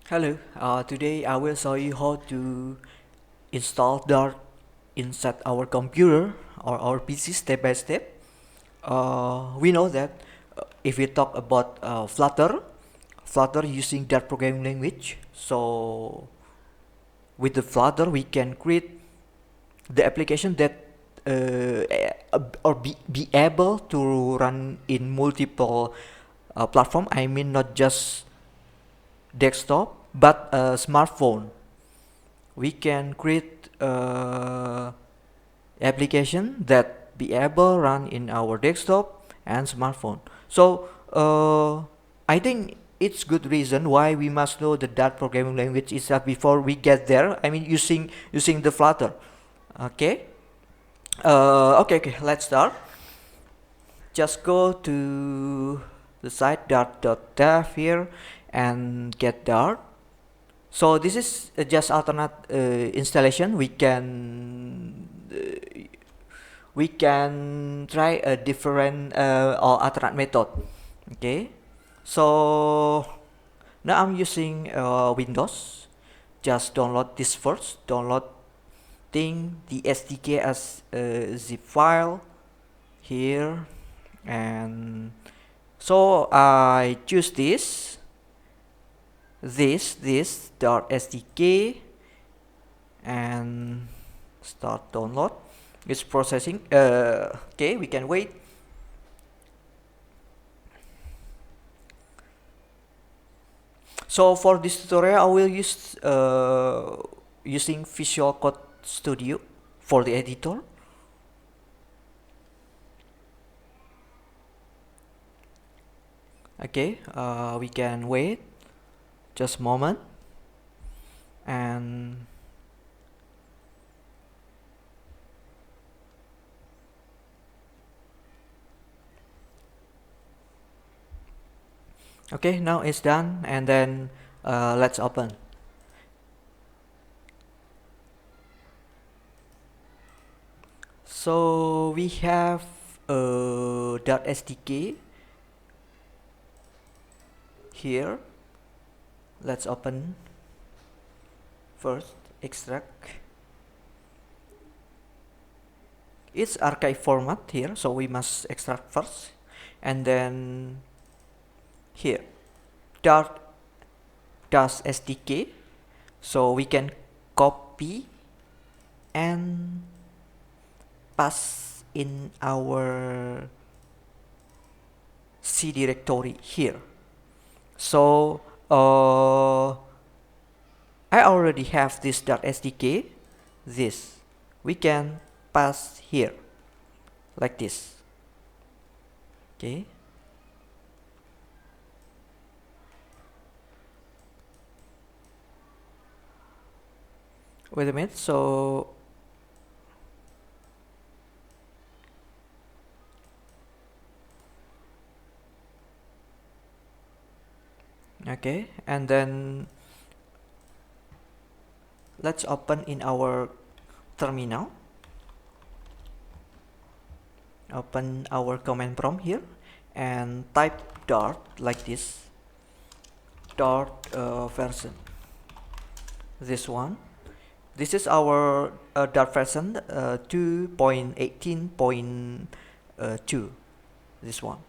Hello, today I will show you how to install Dart inside our computer or our PC step by step. We know that if we talk about Flutter using Dart programming language, so with the Flutter we can create the application that or be able to run in multiple platform. I mean not just desktop but a smartphone. We can create application that be able run in our desktop and smartphone. So I think it's good reason why we must know the Dart programming language itself before we get there. I mean using the Flutter. Okay. Okay. Let's start. Just go to the site dart.dev here and get Dart. So this is just alternate installation. We can try a different or alternate method. Okay. So now I'm using Windows. Just download this first. Download the SDK as a zip file here, and so I choose this dot SDK and start download. It's processing. Okay, we can wait. So for this tutorial I will use using Visual Code Studio for the editor. Okay, we can wait just a moment, and okay, now it's done, and then let's open. So we have .sdk here. Let's open first. Extract. It's archive format here, so we must extract first, and then here dart dash sdk. So we can copy and pass in our C directory here. So I already have this .sdk. This we can pass here like this. Okay. Wait a minute. So okay, and then let's open in our terminal. Open our command prompt here and type dart like this. Dart version. This one. This is our Dart version 2.18.2. This one.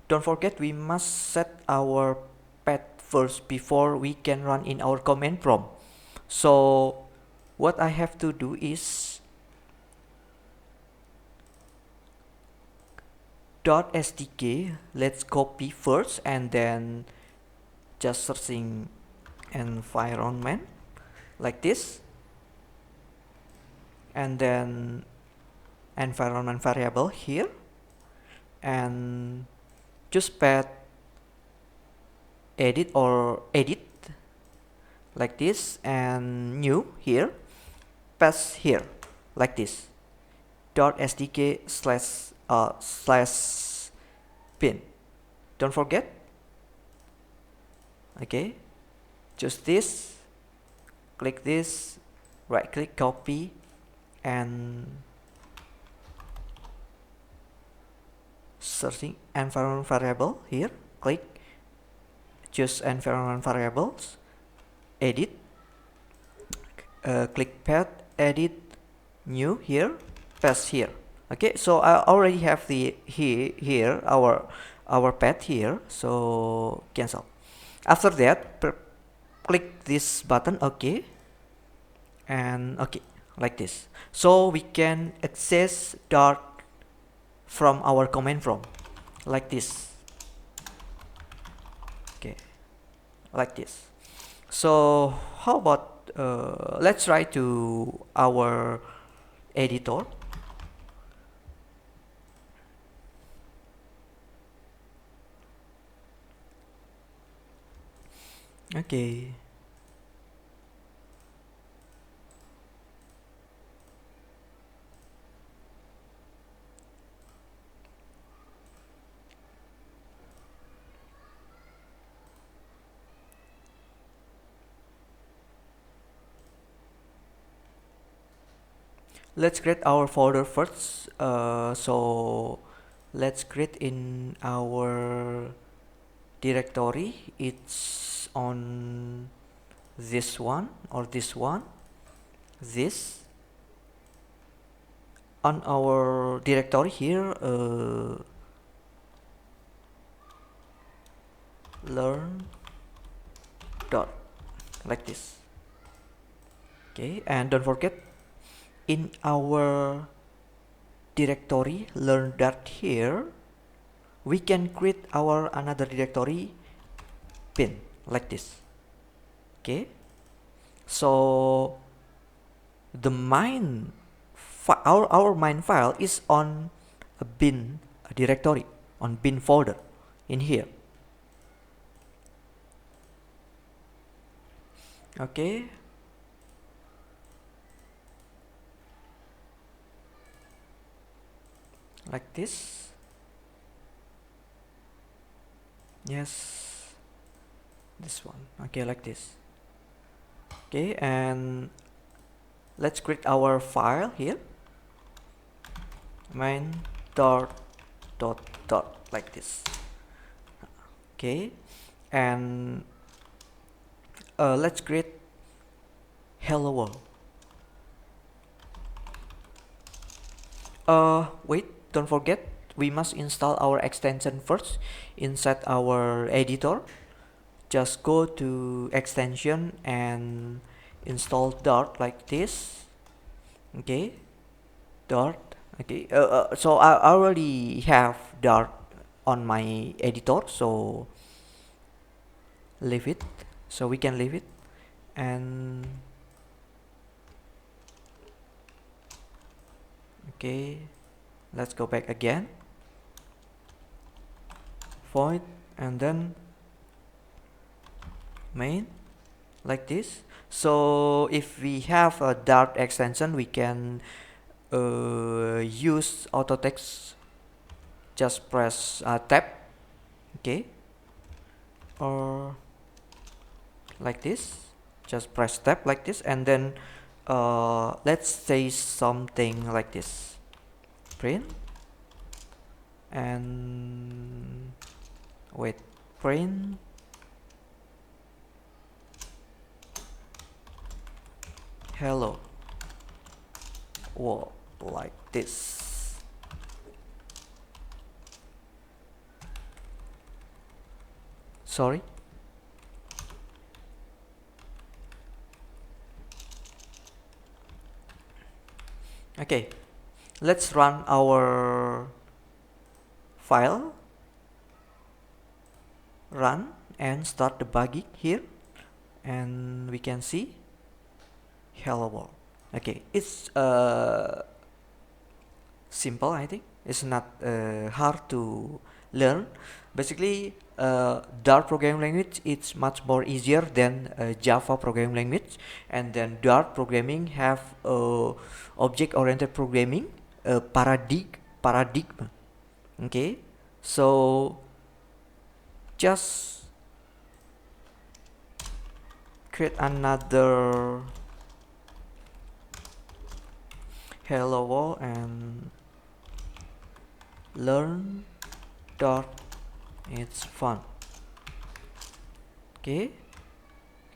Don't forget we must set our path first before we can run in our command prompt. So what I have to do is .sdk. Let's copy first and then just searching environment like this, and then environment variable here, and just path edit like this, and new here, pass here like this, .sdk slash pin. Don't forget. Okay, just this, click this, right click, copy, and searching environment variable here, click, choose environment variables, edit, click path, edit, new here, paste here. Okay, so I already have the here our path here, so cancel. After that, click this button, okay, and okay, like this. So we can access Dart from our command prompt, like this. Okay, like this. So how about let's try to our editor. Okay. Let's create our folder first. So let's create in our directory. It's on this one or this one. This on our directory here. Learn dot like this. Okay, and don't forget in our directory learn dot here we can create our another directory bin like this. Okay, so the main our main file is on a bin directory, on bin folder in here. Okay, like this. Yes, this one. Okay, like this. Okay, and let's create our file here, main dot like this. Okay, and let's create hello world. Wait, don't forget we must install our extension first inside our editor. Just go to extension and install Dart like this. Okay, Dart. Okay, so I already have Dart on my editor, so leave it. So we can leave it, and okay, let's go back again. Void and then main like this. So if we have a Dart extension, we can use auto text. Just press tab, okay, or like this. Just press tab like this, and then let's say something like this. Print and wait, print hello world like this. Sorry. Okay, let's run our file, run and start debugging here, and we can see hello world. Okay, it's simple. I think it's not hard to learn. Basically, Dart programming language it's much more easier than Java programming language, and then Dart programming have object-oriented programming paradigm. Okay, so just create another hello world and learn dot it's fun. Okay,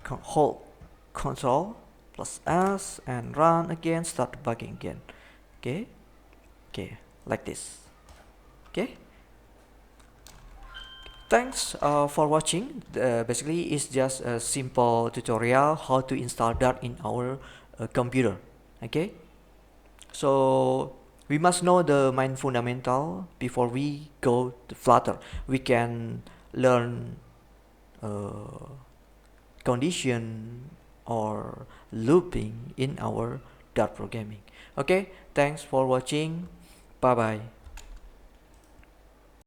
hold Control plus S and run again, start debugging again. Okay, like this. Okay, thanks for watching. Basically it's just a simple tutorial how to install Dart in our computer. Okay, so we must know the main fundamental before we go to Flutter. We can learn condition or looping in our Dart programming. Okay, thanks for watching. Bye bye.